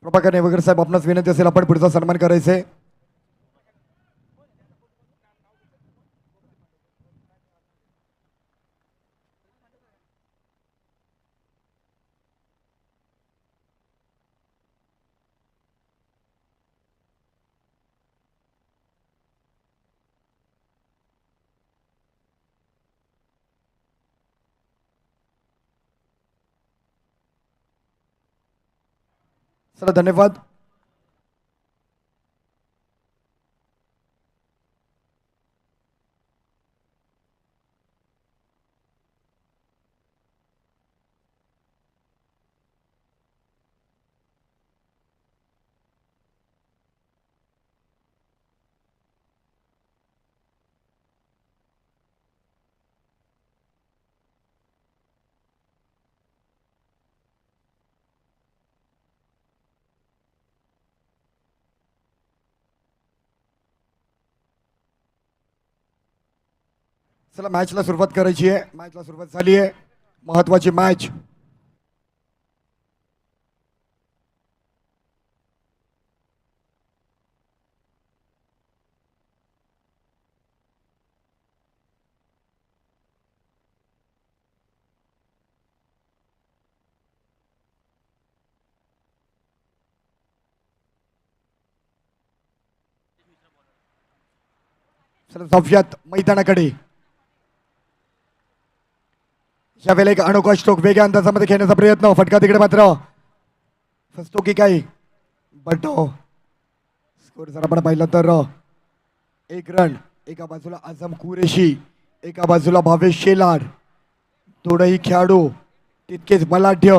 प्रभाकर नेवकर साहेब आपणास विनंती असेल आपण पुढचा सन्मान करायचे. चला धन्यवाद. चला मॅचला सुरुवात करायची आहे. मॅचला सुरुवात झाली आहे. महत्वाची मॅच. चला जाऊयात मैदानाकडे. यावेळेला एक अनोखा स्ट्रोक वेगळ्या अंदाजामध्ये खेळण्याचा प्रयत्न. फटका तिकडे मात्र फसतो की काय, बट स्कोर जर आपण पाहिलं तर एक रन. एका बाजूला आझम कुरेशी, एका बाजूला भावेश शेलार. दोनही खेळाडू तितकेच बलाढ्य.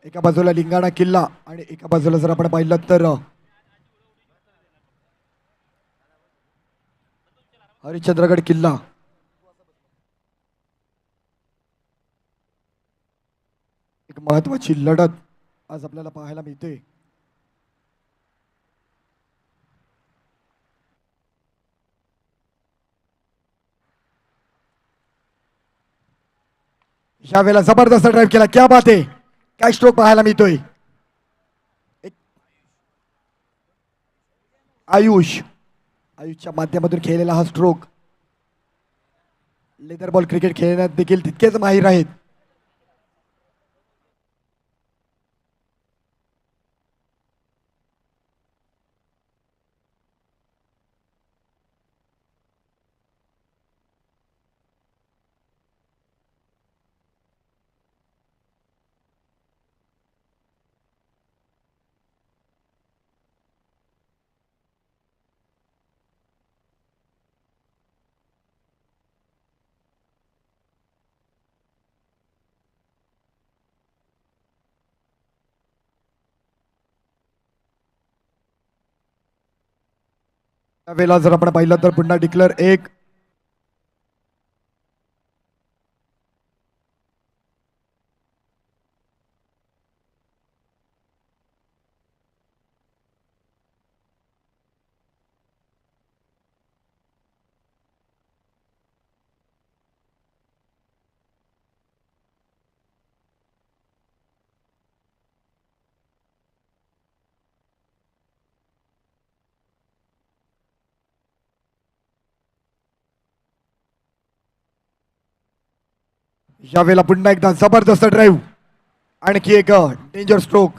एका बाजूला लिंगाणा किल्ला आणि एका बाजूला जर आपण पाहिलं तर हरिश्चंद्रगड किल्ला. एक महत्वाची लढत आज आपल्याला पाहायला मिळते. यावेळेला जबरदस्त ड्राईव्ह केला. क्या बात आहे. काय स्ट्रोक पाहायला मिळतोय. एक आयुषच्या माध्यमातून खेळलेला हा स्ट्रोक. लेदर बॉल क्रिकेट खेळण्यात देखील तितकेच माहीर आहेत. त्यावेळेला जर आपण पाहिलं तर पुन्हा डिक्लेअर एक. यावेळेला पुन्हा एकदा जबरदस्त ड्राईव्ह. आणखी एक डेंजर स्ट्रोक.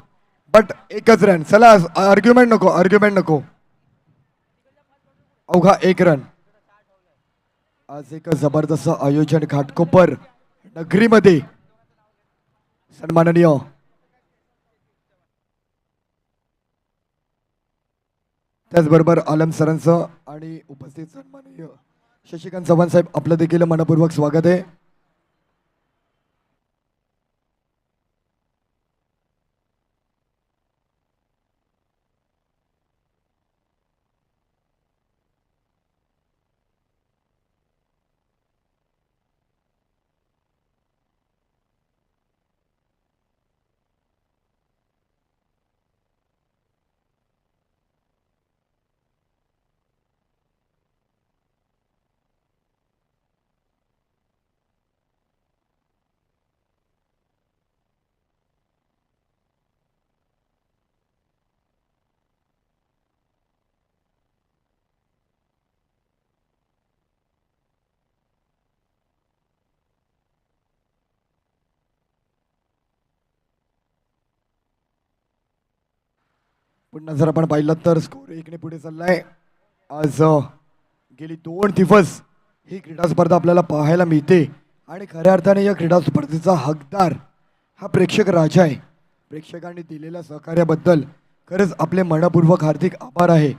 बट एकच रन. चला आर्ग्युमेंट नको, आर्ग्युमेंट नको. अवघा एक रन. आज एक जबरदस्त आयोजन घाटकोपर नगरीमध्ये. सन्माननीय त्याचबरोबर आलम सरांचं आणि उपस्थित सन्माननीय शशिकांत चव्हाण साहेब आपलं देखील मनपूर्वक स्वागत आहे. पुन्हा जर आपण पाहिलं तर स्कोर 1 पुढे चाललाय. आज गेली 2 दिवस ही क्रीडा स्पर्धा आपल्याला पाहायला मिळते आणि खऱ्या अर्थाने या क्रीडा स्पर्धेचा हकदार हा प्रेक्षक राजा आहे. प्रेक्षकांनी दिलेल्या सहकार्याबद्दल खरंच आपले मनपूर्वक हार्दिक आभार आहे.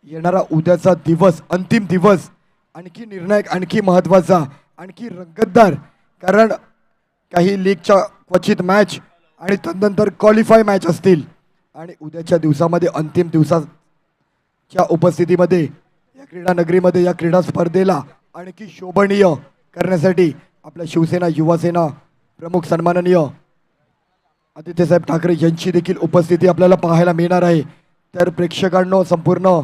येणारा उद्याचा दिवस, अंतिम दिवस आणखी निर्णायक, आणखी महत्त्वाचा, आणखी रंगतदार, कारण काही लीगच्या क्वचित मॅच आणि तदनंतर क्वालिफाय मॅच असतील आणि उद्याच्या दिवसामध्ये अंतिम दिवसाच्या उपस्थितीमध्ये या क्रीडा नगरीमध्ये या क्रीडा स्पर्धेला आणखी शोभनीय करण्यासाठी आपल्या शिवसेना युवासेना प्रमुख सन्माननीय आदित्यसाहेब ठाकरे यांची देखील उपस्थिती आपल्याला पाहायला मिळणार आहे. तर प्रेक्षकांनो, संपूर्ण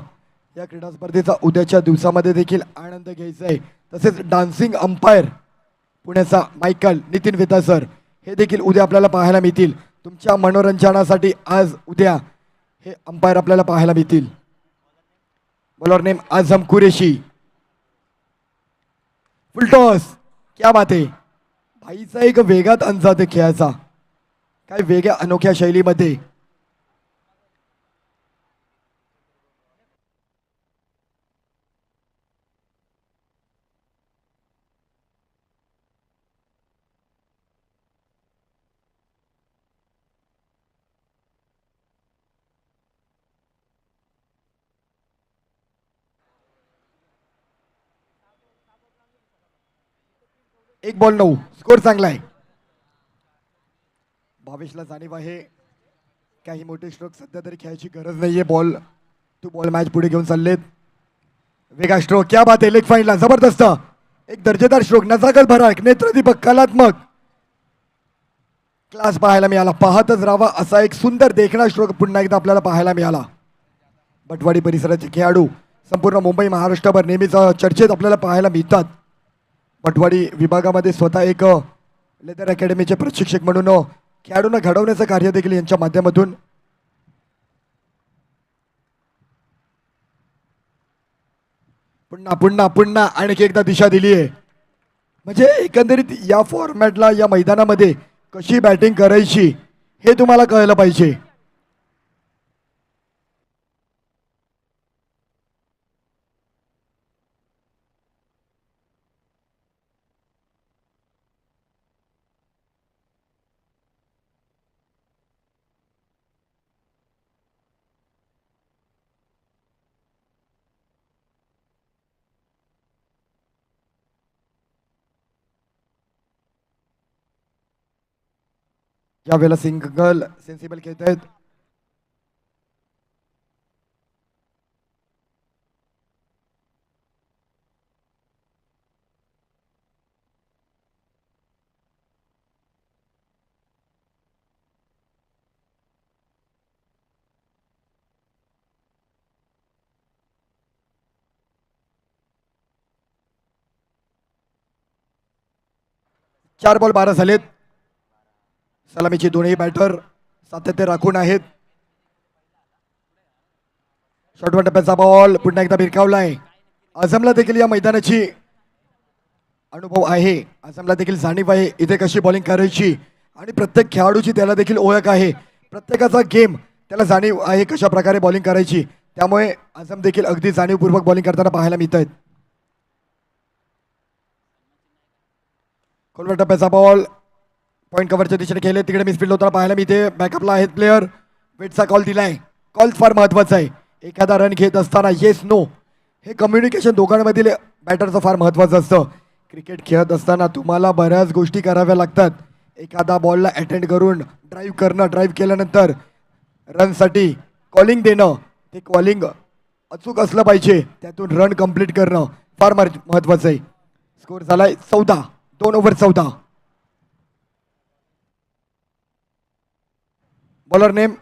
या क्रीडा स्पर्धेचा उद्याच्या दिवसामध्ये देखील आनंद घ्यायचा आहे. तसेच डान्सिंग अंपायर पुण्याचा मायकल नितीन वेता सर हे देखील उद्या आपल्याला पाहायला मिळतील. तुमच्या मनोरंजनासाठी आज उद्या हे अंपायर आपल्याला पाहायला मिळतील. Bowler name Azam Qureshi. Full toss, क्या बात आहे. भाईचा एक वेगात अंदाज खेळायचा, काय वेगळ्या अनोख्या शैलीमध्ये. एक बॉल 9, स्कोर चांगला आहे. भावेशला जाणीव आहे काही मोठे स्ट्रोक सध्या तरी खेळायची गरज नाहीये. बॉल टू बॉल मॅच पुढे घेऊन चाललेत. वेगा स्ट्रोक, क्या बात आहे. लेग फाईनला जबरदस्त एक दर्जेदार स्ट्रोक, नजाकत भराक, नेत्रदीपक, कलात्मक क्लास पाहायला मिळाला. पाहतच राहावा असा एक सुंदर देखणा स्ट्रोक पुन्हा एकदा आपल्याला पाहायला मिळाला. भटवाडी परिसराचे खेळाडू संपूर्ण मुंबई महाराष्ट्रभर नेहमीच चर्चेत आपल्याला पाहायला मिळतात. भटवाडी विभागामध्ये स्वतः एक लेदर अकॅडमीचे प्रशिक्षक म्हणून खेळाडूंना घडवण्याचं कार्य देखील यांच्या माध्यमातून पुन्हा पुन्हा पुन्हा आणखी एकदा दिशा दिली आहे. म्हणजे एकंदरीत या फॉर्मॅटला, या मैदानामध्ये कशी बॅटिंग करायची हे तुम्हाला कळलं पाहिजे. यावेळेला सिंगल सेन्सिबल खेळत आहेत. चार बॉल 12 झालेत. सलामीचे दोन्ही बॅटर सातत्य राखून आहेत. शॉर्टवर टप्प्याचा बॉल पुन्हा एकदा भिरकावलाय. आझमला देखील या मैदानाची अनुभव आहे, आझमला देखील जाणीव आहे इथे कशी बॉलिंग करायची आणि प्रत्येक खेळाडूची त्याला देखील ओळख आहे. प्रत्येकाचा गेम त्याला जाणीव आहे कशा प्रकारे बॉलिंग करायची. त्यामुळे आझम देखील अगदी जाणीवपूर्वक बॉलिंग करताना पाहायला मिळत आहेत. खोलवर टप्प्याचा बॉल पॉईंट कव्हरच्या दिशेने खेळले, तिकडे मिसफिल्ड होताना पाहायला मिळते. बॅकअपला आहेत प्लेअर. वेटचा कॉल दिलाय. कॉल फार महत्वाचा आहे. एखादा रन घेत असताना येस नो हे कम्युनिकेशन दोघांमधील बॅटरचं फार महत्वाचं असतं. क्रिकेट खेळत असताना तुम्हाला बऱ्याच गोष्टी कराव्या लागतात. एखादा बॉलला अटेंड करून ड्राईव्ह करणं, ड्राईव्ह केल्यानंतर रनसाठी कॉलिंग देणं, ते कॉलिंग अचूक असलं पाहिजे. त्यातून रन कंप्लीट करणं फार महत्वाचं आहे. स्कोर झालाय 14, 2 over 14. Bowler name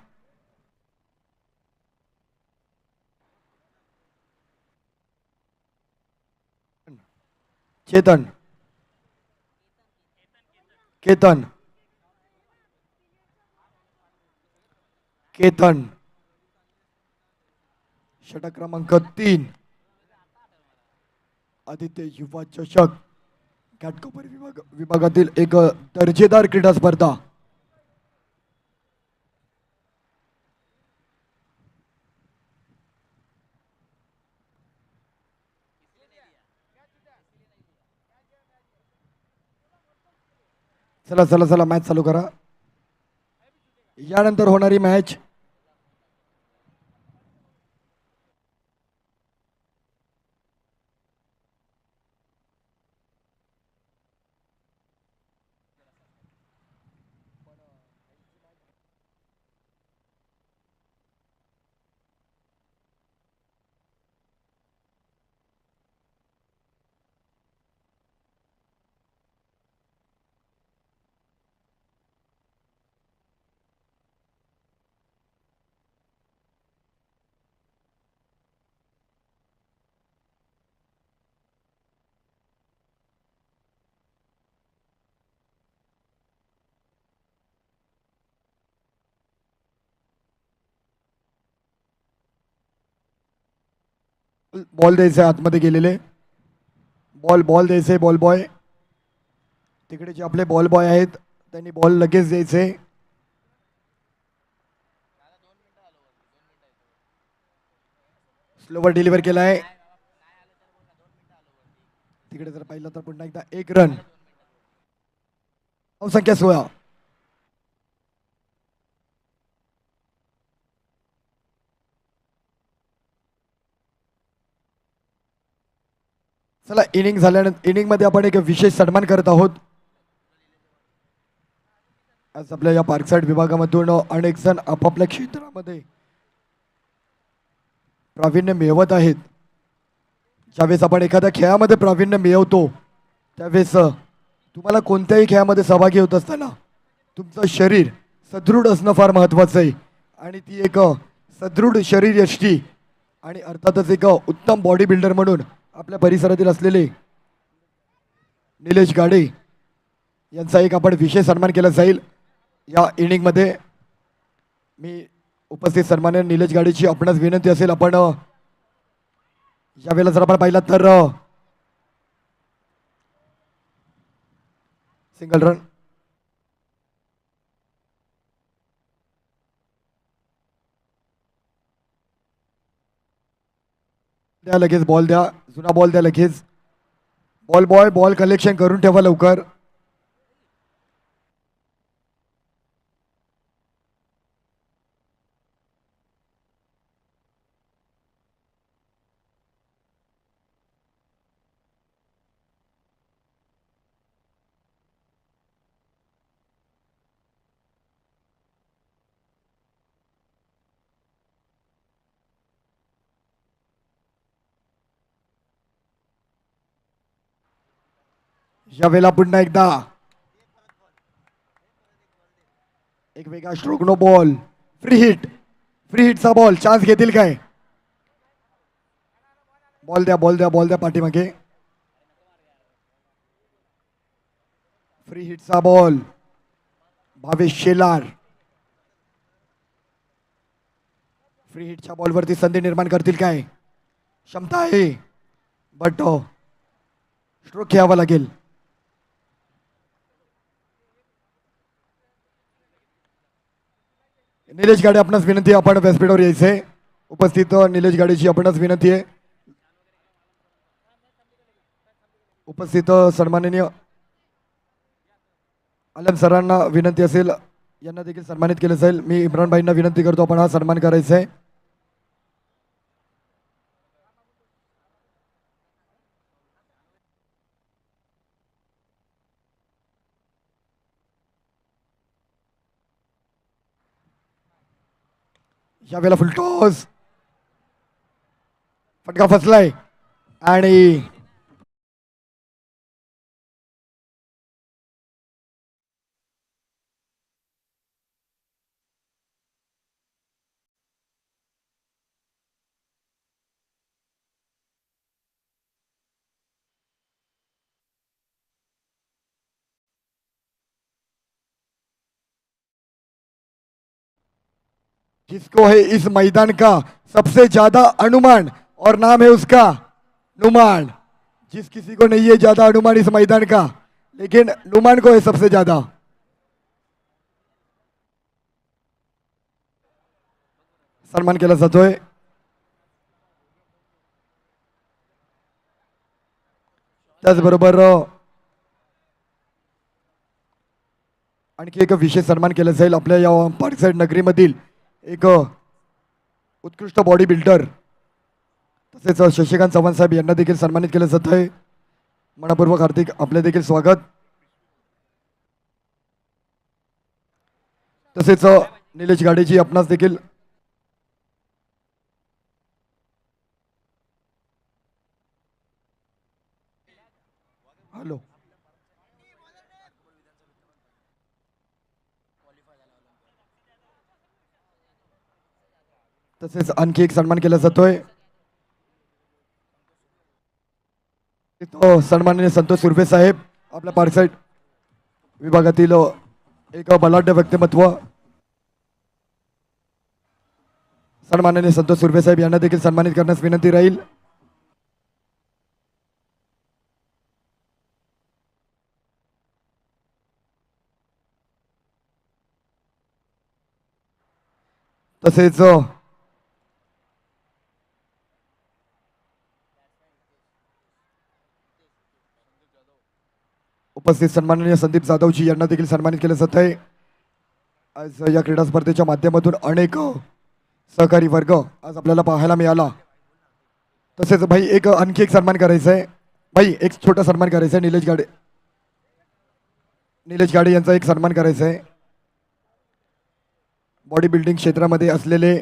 Chetan, Ketan, Ketan. षटक क्रमांक 3. आदित्य युवा चषक घाटकोपर विभागातील एक दर्जेदार क्रीडा स्पर्धा. चला चला चला मॅच चालू करा. यानंतर होणारी मॅच बॉल द्यायचे आतमध्ये गेलेले. बॉल बॉल द्यायचे बॉल बॉय. तिकडे जे आपले बॉल बॉय आहेत त्यांनी बॉल लगेच द्यायचे. स्लोवर डिलिव्हर केलाय. तिकडे जर पाहिलं तर पुन्हा एकदा 1 रन. संख्या 16. चला इनिंग झाल्यानंतर इनिंग मध्ये आपण एक विशेष सन्मान करत आहोत. आज आपल्या या पार्कसाईड विभागामधून अनेक जण आपापल्या क्षेत्रामध्ये प्रावीण्य मिळवत आहेत. ज्यावेळेस आपण एखाद्या खेळामध्ये प्रावीण्य मिळवतो त्यावेळेस तुम्हाला कोणत्याही खेळामध्ये सहभागी होत असताना तुमचं शरीर सदृढ असणं फार महत्त्वाचं आहे. आणि ती एक सदृढ शरीर यष्टी आणि अर्थातच एक उत्तम बॉडी बिल्डर म्हणून आपल्या परिसरातील असलेले निलेश गाडे यांचा एक आपण विशेष सन्मान केला जाईल या इनिंगमध्ये. मी उपस्थित सन्मान्य निलेश गाडेची आपणास विनंती असेल आपण यावेळेला जर आपण पाहिलं तर सिंगल रन. द्या लगेच बॉल द्या. जुना बॉल द्या लगेच. बॉल बॉय बॉल कलेक्शन करून ठेवा लवकर. यावेळेला पुन्हा एकदा एक वेगळा stroke. No ball. Free hit. Free हिटचा बॉल. चान्स घेतील काय? बॉल द्या बॉल द्या बॉल द्या पाठीमागे. फ्री हिटचा बॉल. भावेश शेलार फ्री हिटच्या बॉलवरती संधी निर्माण करतील काय? क्षमता आहे बट स्ट्रोक घ्यावा लागेल. निलेश गाडे आपणास विनंती आहे आपण व्यासपीठावर यायचे. उपस्थित निलेश गाडेची आपणास विनंती आहे. उपस्थित सन्माननीय आलम सरांना विनंती असेल यांना देखील सन्मानित केलं जाईल. मी इम्रान भाईंना विनंती करतो आपण हा सन्मान करायचा आहे. यावेळेला फुल टॉस. फटका फसलाय आणि जिसको है इस मैदान का सबसे ज्यादा अनुमान और नाम है उसका नुमान. जिस किसी को नहीं है ज्यादा अनुमान इस मैदान का लेकिन नुमान को है सबसे ज्यादा. सन्मान केला जातोय. त्याचबरोबर आणखी एक विशेष सन्मान केला जाईल आपल्या या पार्कसाईड नगरीमधील एक उत्कृष्ट बॉडी बिल्डर तसेच शशिकांत चव्हाण साहेब यांना देखील सन्मानित केलं जात आहे. मनपूर्वक हार्दिक आपले देखील स्वागत. तसेच निलेश गाडेजी आपणास देखील हॅलो तसेच आणखी एक सन्मान केला जातोय. सन्माननीय संतोष सुर्वे साहेब आपल्या पार्कसाईड विभागातील एक बलाढ्य व्यक्तिमत्व सन्माननीय संतोष सुर्वे साहेब यांना देखील सन्मानित करण्यास विनंती राहील. तसेच उपस्थित सन्माननीय संदीप जाधवजी यांना देखील सन्मानित केलं जात आहे. आज या क्रीडा स्पर्धेच्या माध्यमातून अनेक सहकारी वर्ग आज आपल्याला पाहायला मिळाला. तसेच भाई एक आणखी एक सन्मान करायचा आहे. भाई एक छोटा सन्मान करायचा आहे. निलेश गाडे यांचा एक सन्मान करायचा आहे. बॉडी बिल्डिंग क्षेत्रामध्ये असलेले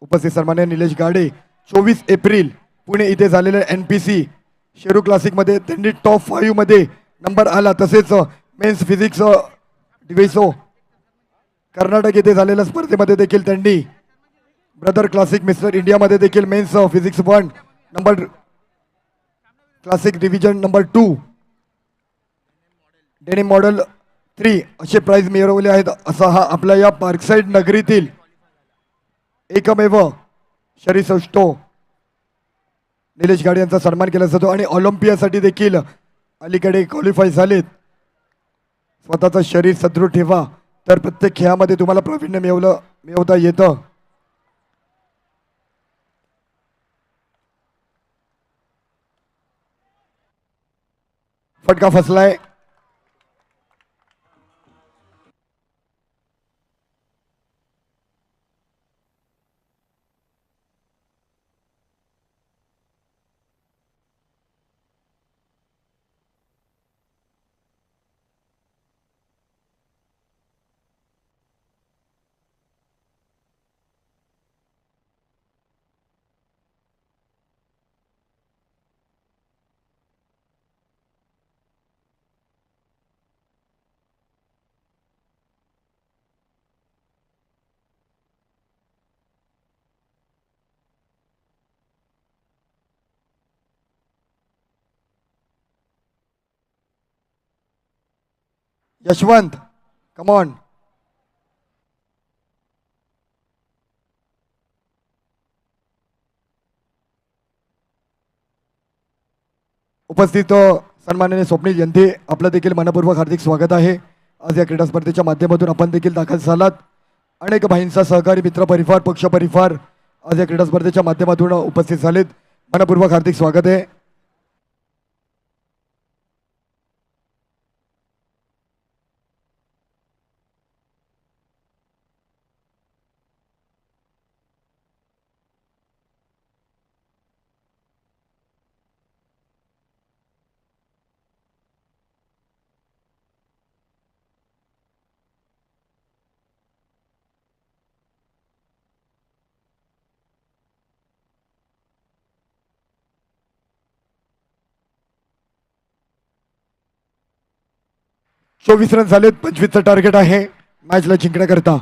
उपस्थित सन्मान्य निलेश गाडे 24 एप्रिल पुणे इथे झालेले NPC शेरू क्लासिकमध्ये त्यांनी टॉप 5 मध्ये नंबर आला. तसेच मेन्स फिजिक्स डिव्हिसो कर्नाटक येथे झालेल्या स्पर्धेमध्ये देखील त्यांनी ब्रदर क्लासिक मिस्टर इंडियामध्ये देखील men's physique 1 number classic division number 2 denim model 3 असे प्राइज मिळवले आहेत. असा हा आपल्या या पार्कसाईड नगरीतील एकमेव शरीरसौष्ठव निलेश गाडे यांचा सन्मान केला जातो. आणि ऑलिम्पियासाठी देखील अलीकडे क्वालिफाय झालेत. स्वतःचं शरीर सदृढ ठेवा तर प्रत्येक खेळामध्ये तुम्हाला प्रावीण्य मिळवता येतं. फटका फसलाय. यशवंत कमॉन. उपस्थित सन्माननीय स्वप्नील यंधे आपलं देखील मनपूर्वक हार्दिक स्वागत आहे. आज या क्रीडा स्पर्धेच्या माध्यमातून आपण देखील दाखल झालात. अनेक भाईंचा सहकारी मित्र परिवार पक्ष परिवार आज या क्रीडा स्पर्धेच्या माध्यमातून उपस्थित झालेत. मनपूर्वक हार्दिक स्वागत आहे. चोवीस रन झालेत. 25चं टार्गेट आहे मॅचला जिंकण्याकरता.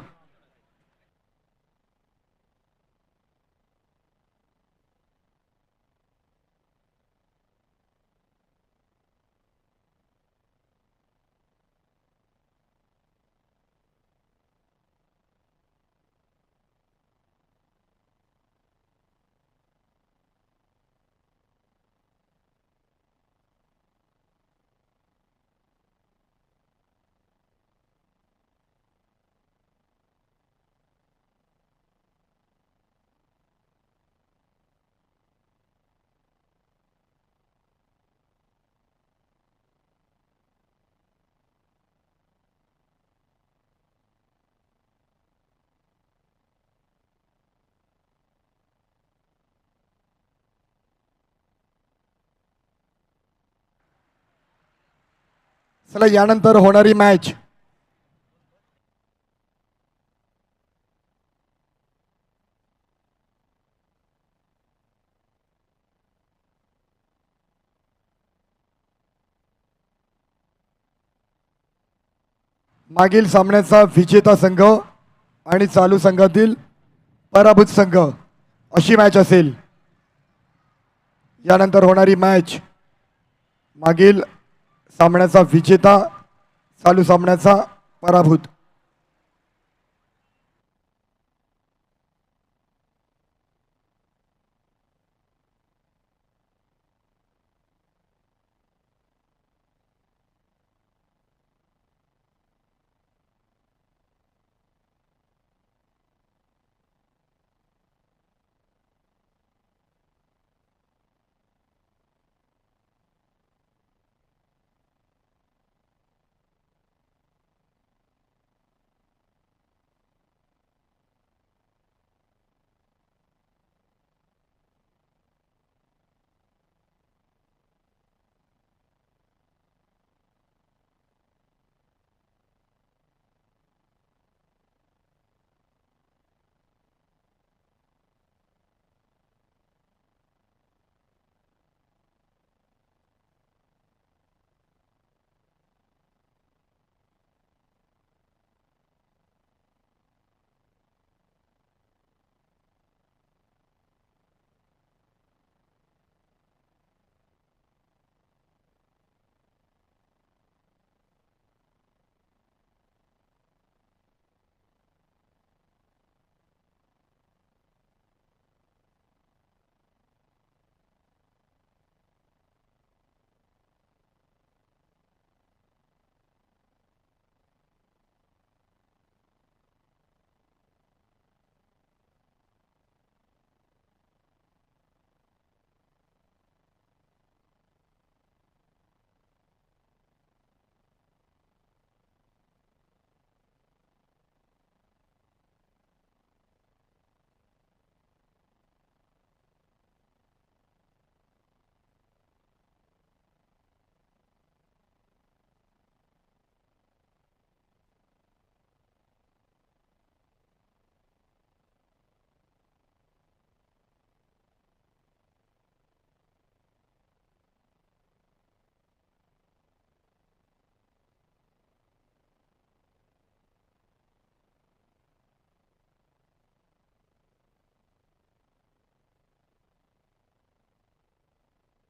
चला यानंतर होणारी मॅच मागील सामन्याचा विजेता संघ आणि चालू संघातील पराभूत संघ अशी मॅच असेल. यानंतर होणारी मॅच मागील सामन्याचा विजेता चालू सामन्याचा पराभूत.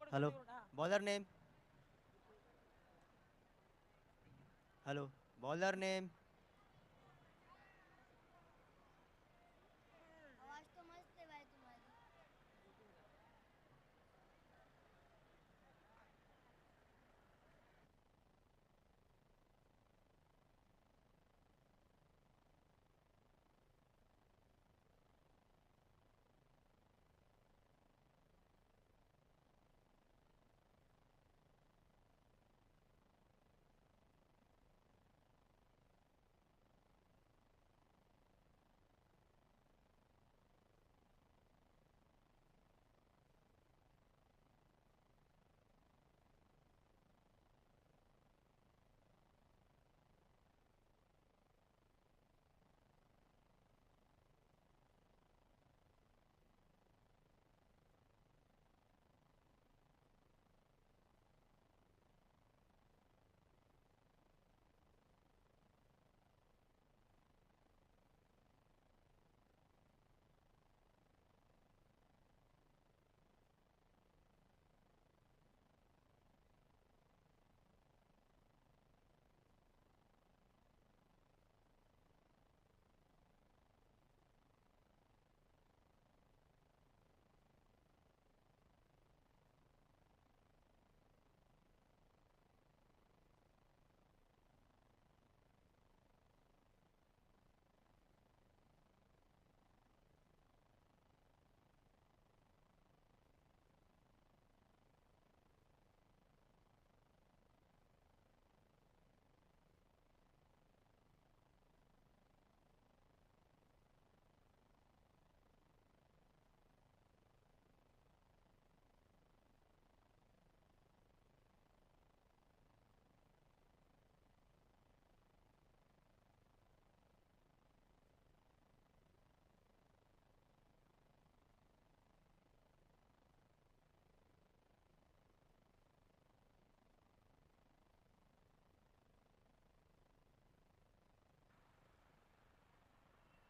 Hello. Bowler name. Hello. Bowler name. आवाज तो मस्त आहे भाई तुम्हारी.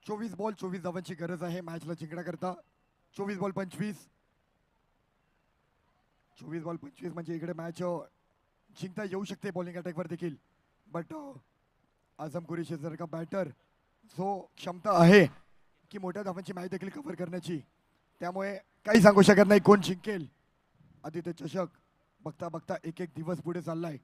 24 बॉल 24 धावांची गरज आहे मॅचला जिंकण्याकरता. 24 बॉल 25. 24 बॉल 25 म्हणजे इकडे मॅच जिंकता येऊ शकते बॉलिंग अटॅकवर देखील. बट आझम कुरेशी जर का बॅटर जो क्षमता आहे की मोठ्या धावांची मॅच देखील कव्हर करण्याची, त्यामुळे काही सांगू शकत नाही कोण जिंकेल. आदित्य चषक बघता बघता एक एक दिवस पुढे चाललाय.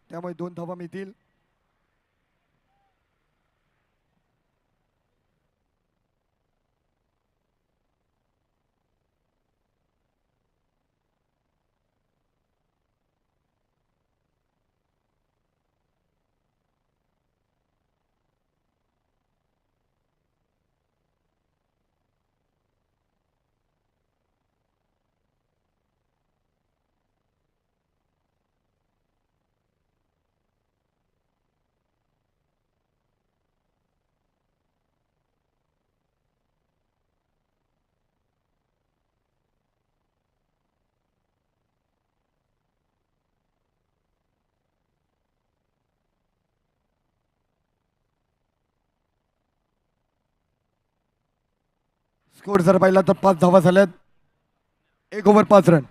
त्यामुळे 2 धावा मिळतील. स्कोर जर पाहिला तर 5 धावा झाल्यात. 1 ओव्हर 5 रन.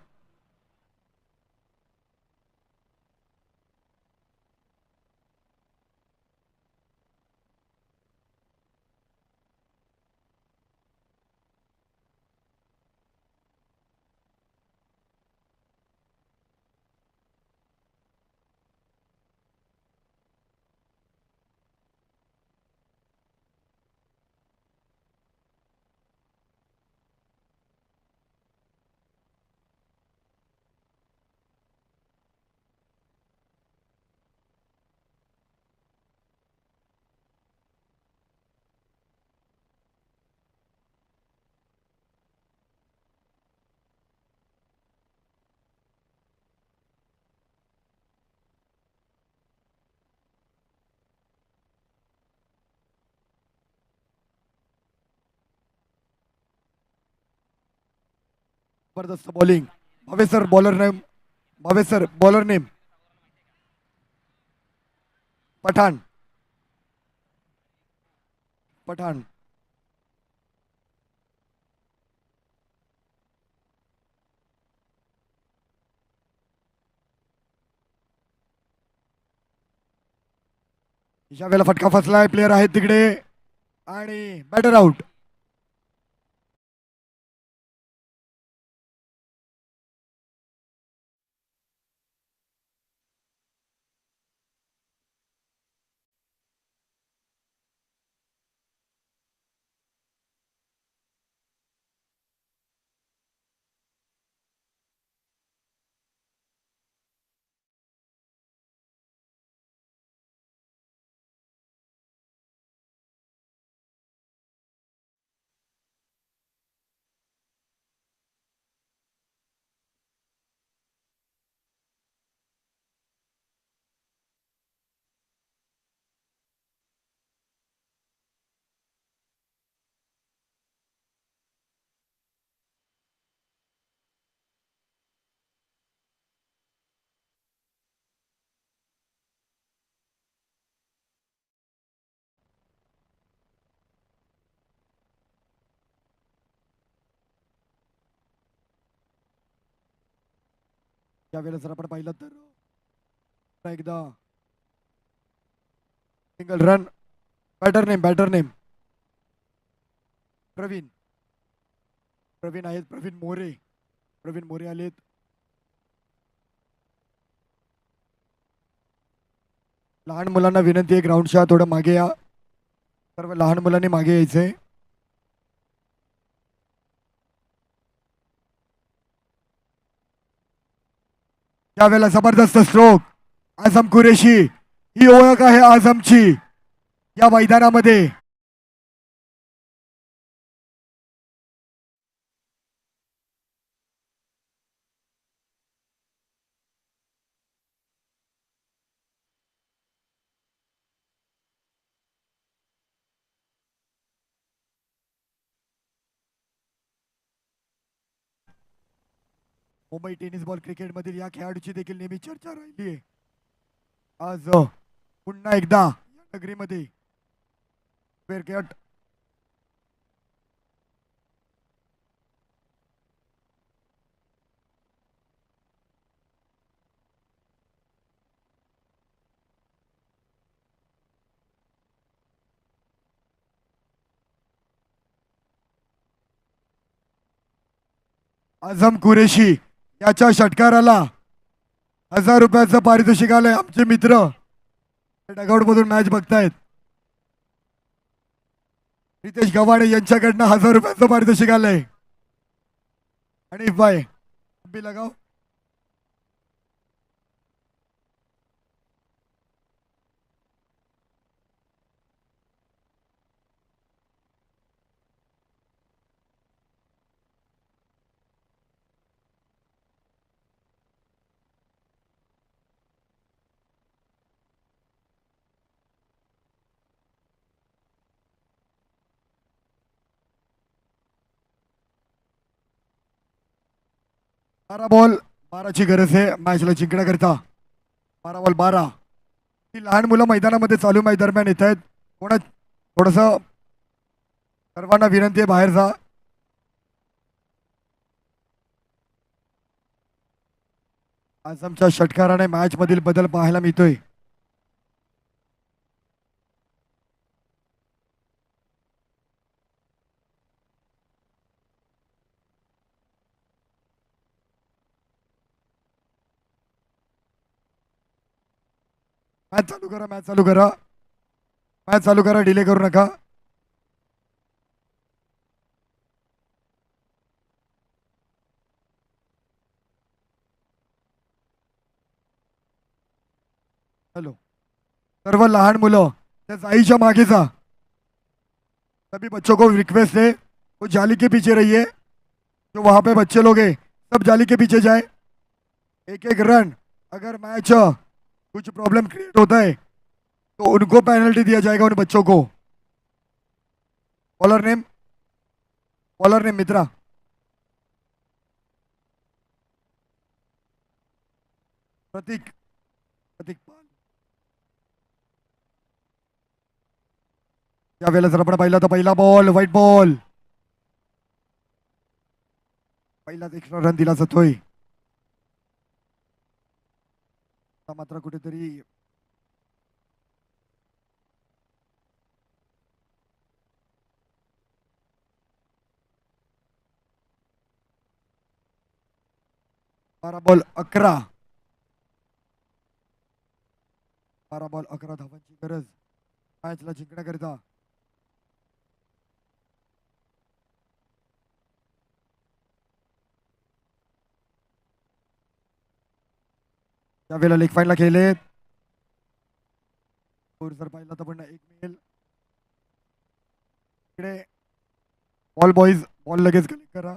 जबरदस्त bowling. Bhavesh sir bowler name Pathan. Pathan. या वेळेला फटका फसलाय. प्लेयर आहेत तिकडे आणि बॅटर आउट. त्यावेळेस जर आपण पाहिलं तर पुन्हा एकदा single run. Batter name Praveen. Praveen आहेत, प्रवीण मोरे आलेत. लहान मुलांना विनंती आहे, ग्राउंडच्या थोडं मागे या. सर्व लहान मुलांनी मागे यायचंय. त्यावेळेला जबरदस्त स्ट्रोक. आझम कुरेशी, ही ओळख आहे आझमची या मैदानामध्ये. मुंबई टेनिस बॉल क्रिकेट मधील या खेळाडूची देखील नेहमी चर्चा राहिली आहे. आज पुन्हा एकदा या नगरीमध्ये क्रिकेट आझम कुरेशी याच्या षटकाराला 1000 रुपयाचं पारितोषिक आलंय. आमचे मित्र डगआउट मधून मॅच बघतायत. रितेश गव्हाणे यांच्याकडनं 1000 रुपयाचं पारितोषिक आलंय. आणि बाय बी लगाव. बारा बॉल 12ची गरज आहे मॅचला जिंकण्याकरिता. 12 बॉल 12. ही लहान मुलं मैदानामध्ये चालू मॅच दरम्यान येत आहेत. थोडस सर्वांना विनंती आहे बाहेर जा. आझमच्या षटकाराने मॅच मधील बदल पाहायला मिळतोय. मॅच चालू करा, मॅच चालू करा, मॅच चालू करा, डिले करू नका. हॅलो, सर्व लहान मुलं त्या जाईच्या मागे जा. सभी बच्चों को रिक्वेस्ट है वो जाली के पीछे रहिए. जो वहां पे बच्चे लोग हैं सब जाली के पीछे जाए. एक एक रन अगर मैच कुछ प्रॉब्लम क्रिएट होता है तो उनको पेनल्टी दिया जाएगा, उन बच्चों को. बॉलर नेम मित्रा. प्रतीक प्रतीक पाल. यावेळेला जर आपण पाहिलं तर पहिला बॉल व्हाईट बॉल. पहिलाच एक्स्ट्रा रन दिला जातोय. मात्र कुठेतरी बारा बॉल 11 धावांची गरज मॅचला जिंकण्याकरिता. यावेळेला लेग फाईनला खेळलेत. जर पाहिला तर पण एक मिळेल. इकडे बॉल बॉईज बॉल लगेच कलेक्ट करा.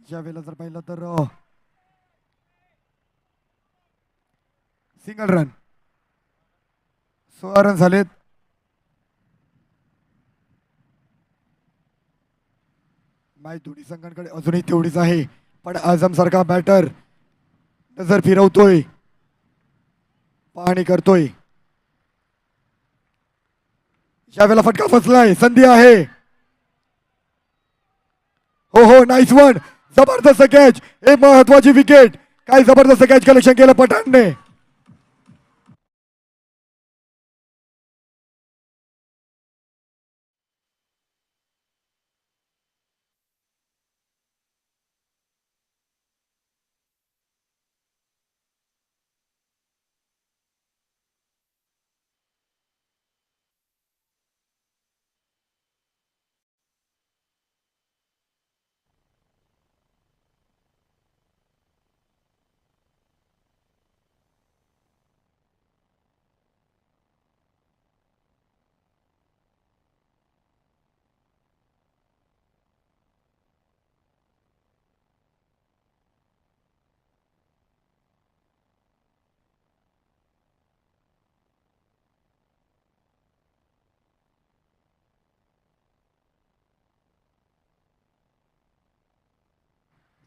यावेळेला जर पाहिलं तर सिंगल रन 16 रन झालेत. मॅच दोन्ही संघांकडे अजूनही तेवढीच आहे, पण आझम सारखा बॅटर नजर फिरवतोय, पाहणी करतोय. यावेळेला फटका फसलाय, संधी आहे. हो हो, नाईस वन, जबरदस्त कॅच, एक महत्वाची विकेट. काय जबरदस्त कॅच कलेक्शन केलं पठाणने.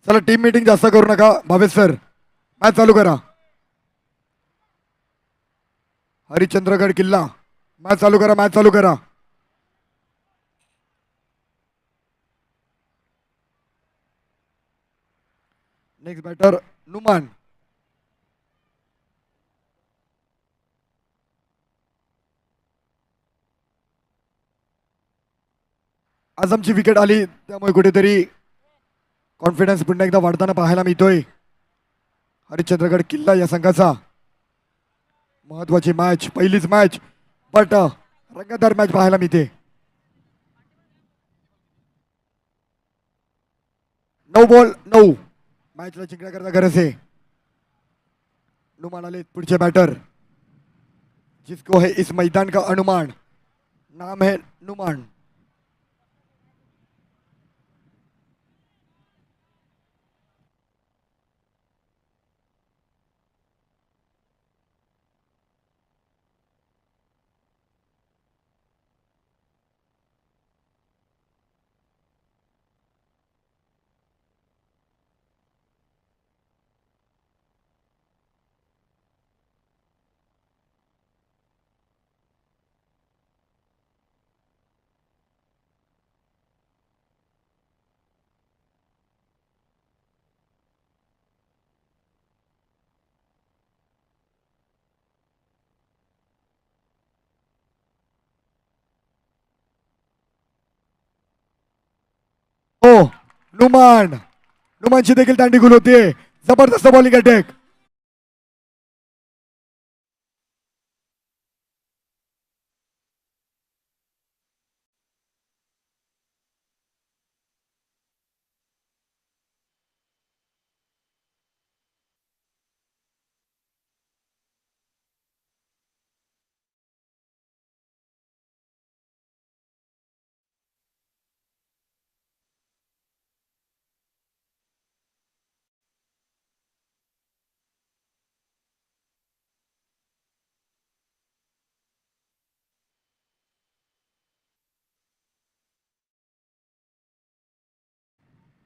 चला टीम मीटिंग जास्त करू नका. भावेश सर, मॅच चालू करा. हरिश्चंद्रगड किल्ला, मॅच चालू करा, मॅच चालू करा. Next batter Numan. आझमची विकेट आली, त्यामुळे कुठेतरी कॉन्फिडन्स पुन्हा एकदा वाढताना पाहायला मिळतोय हरिश्चंद्रगड किल्ला या संघाचा. महत्वाची मॅच, पहिलीच मॅच, बट रंगतदार मॅच पाहायला मिळते. 9 बॉल 9, मॅचला जिंकण्याकरता गरज आहे. नुमान आले पुढचे बॅटर, जिसको है इस मैदान का अनुमान, नाम है नुमान. हो, नुमानची देखील दांडी गुल होतीये. जबरदस्त bowling attack.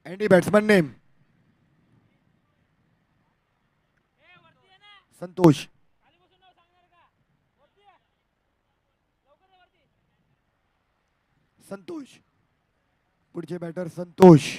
Andy batsman name Santosh. Santosh पुढचे बॅटर संतोष.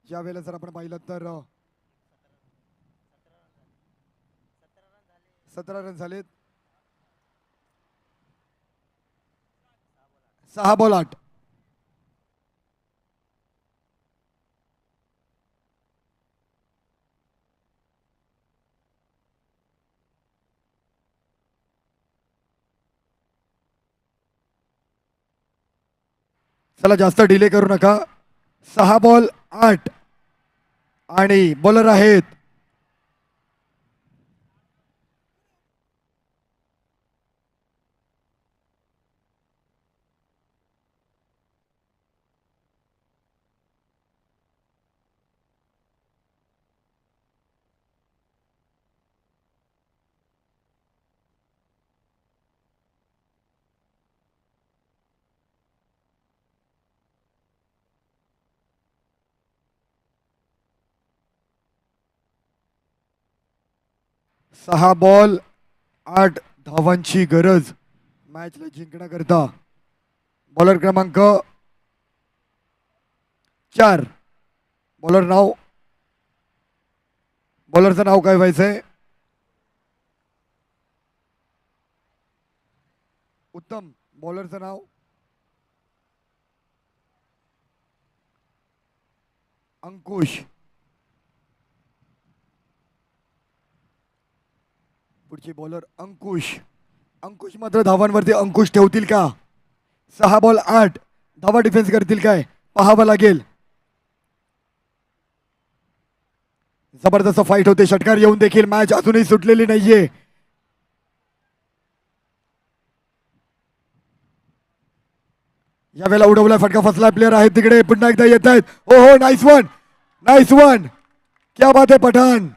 या वेळेला जर आपण पाहिलं तर 17 रन झालेत. 6 बॉल 8. चला जास्त डिले करू नका. 6 बॉल 8 आणि बॉलर आहेत सहा बॉल 8 धावांची गरज मॅचला जिंकण्याकरता. बॉलर क्रमांक 4. बॉलर नाव, बॉलरचं नाव काय व्हायचंय? उत्तम. बॉलरचं नाव अंकुश. पुढचे बॉलर अंकुश. अंकुश मात्र धावांवरती अंकुश ठेवतील का? 6 बॉल 8 धावा डिफेन्स करतील काय? पाहावं लागेल. जबरदस्त फाईट होते. षटकार येऊन देखील मॅच अजूनही सुटलेली नाहीये. यावेळेला उडवला, फटका फसला. प्लेयर आहेत तिकडे, पुन्हा एकदा येत आहेत. हो हो, नाईस वन, नाईस वन, क्या बात आहे पठाण.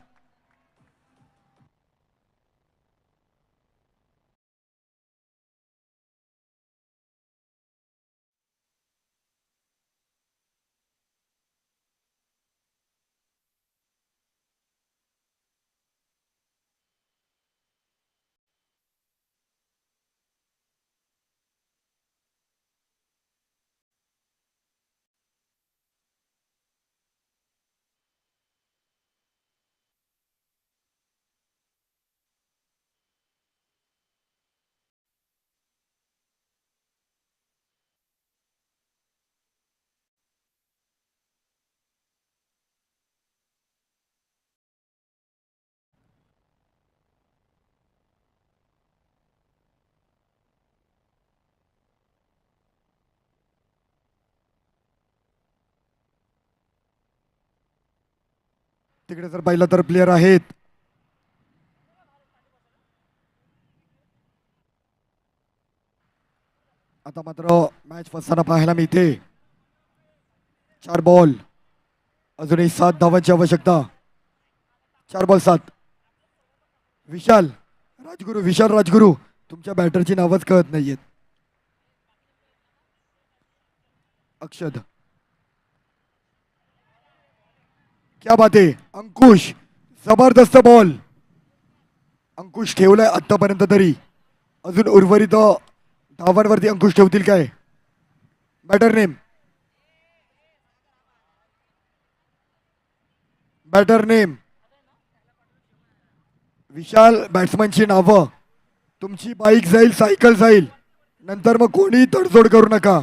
तिकडे जर पाहिलं तर प्लेयर आहेत आता मात्र मॅच फसताना पाहायला मिळते. 4 बॉल अजूनही 7 धावांची आवश्यकता. 4 बॉल 7. विशाल राजगुरू, विशाल राजगुरू, तुमच्या बॅटरची नावच कळत नाहीयेत. अक्षद, क्या बात आहे. अंकुश, जबरदस्त बॉल. अंकुश ठेवलाय आतापर्यंत तरी. अजून उर्वरित धावांवरती अंकुश ठेवतील काय? बॅटर नेम, बॅटर नेम विशाल. बॅट्समनची नावं. तुमची बाईक जाईल, सायकल जाईल. नंतर मग कोणी तडजोड करू नका,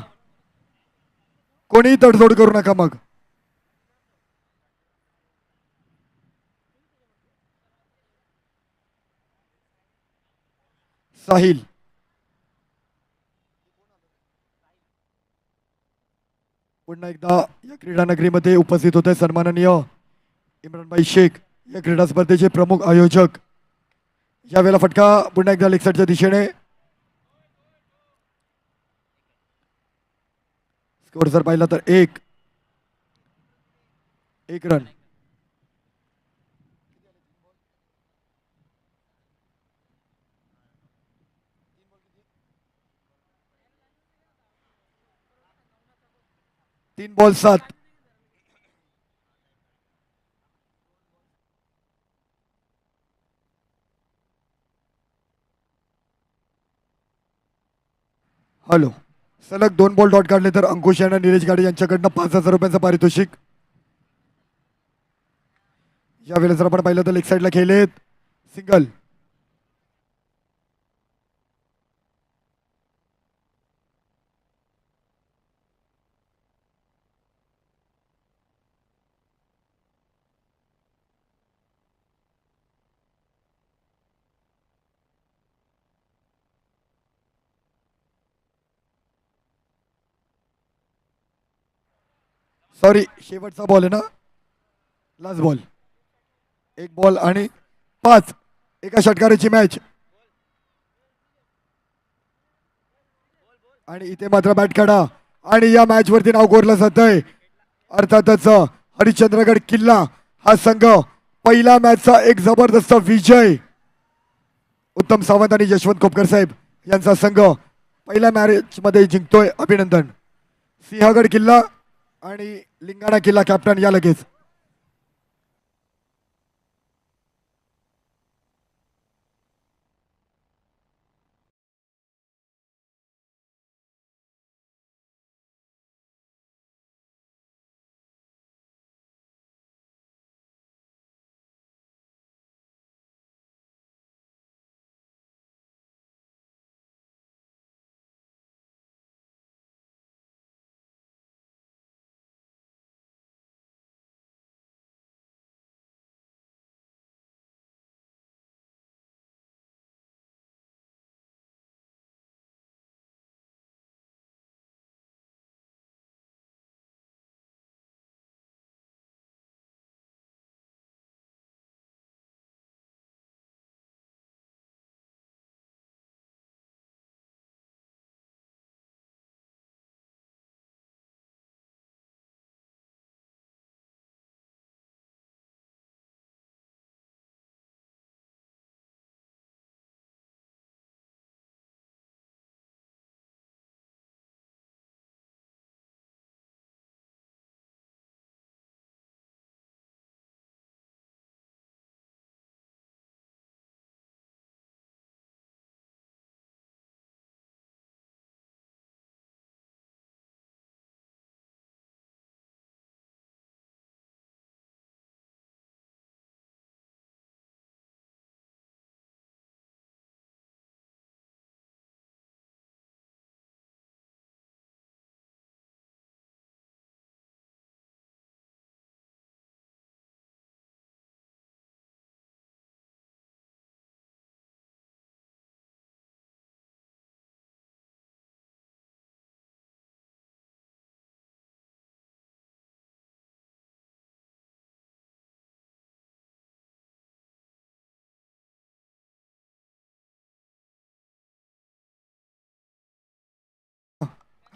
कोणी तडजोड करू नका. मग साहिल, पुन्हा एकदा या क्रीडा नगरीमध्ये उपस्थित होते सन्माननीय इम्रानभाई शेख, या क्रीडा स्पर्धेचे प्रमुख आयोजक. यावेळेला फटका पुन्हा एकदा लेग साईडच्या दिशेने. स्कोर जर पाहिला तर 1 रन. तीन बॉल 7. हॅलो, सलग 2 बॉल डॉट काढले तर अंकुश यांना निलेश गाडे यांच्याकडनं 5,000 रुपयांचं पारितोषिक. यावेळेस जर आपण पाहिलं तर लेग साईडला खेळलेत सिंगल. सॉरी, शेवटचा बॉल आहे ना, लास्ट बॉल. एक बॉल आणि 5. एका षटकाराची मॅच. आणि इथे मात्र बॅट काढा आणि या मॅच वरती नाव कोरलं जात आहे. अर्थातच हरिश्चंद्रगड किल्ला हा संघ पहिल्या मॅचचा एक जबरदस्त विजय. उत्तम सावंत आणि यशवंत खोपकर साहेब यांचा संघ पहिल्या मॅच मध्ये जिंकतोय. अभिनंदन. सिंहगड किल्ला आणि लिंगाणा किल्ला कॅप्टन या लगेच.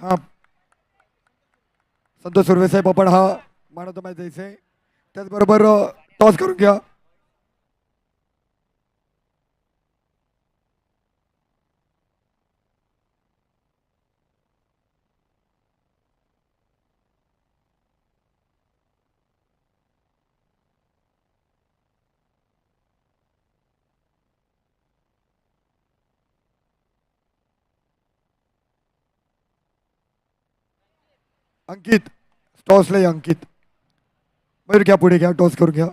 हा, संतोष सुर्वे साहेब आपण हा मानवतो मॅच द्यायचे. त्याचबरोबर टॉस करून घ्या. अंकित, टॉसला अंकित. मयूर घ्या, पुढे घ्या, टॉस करून घ्या.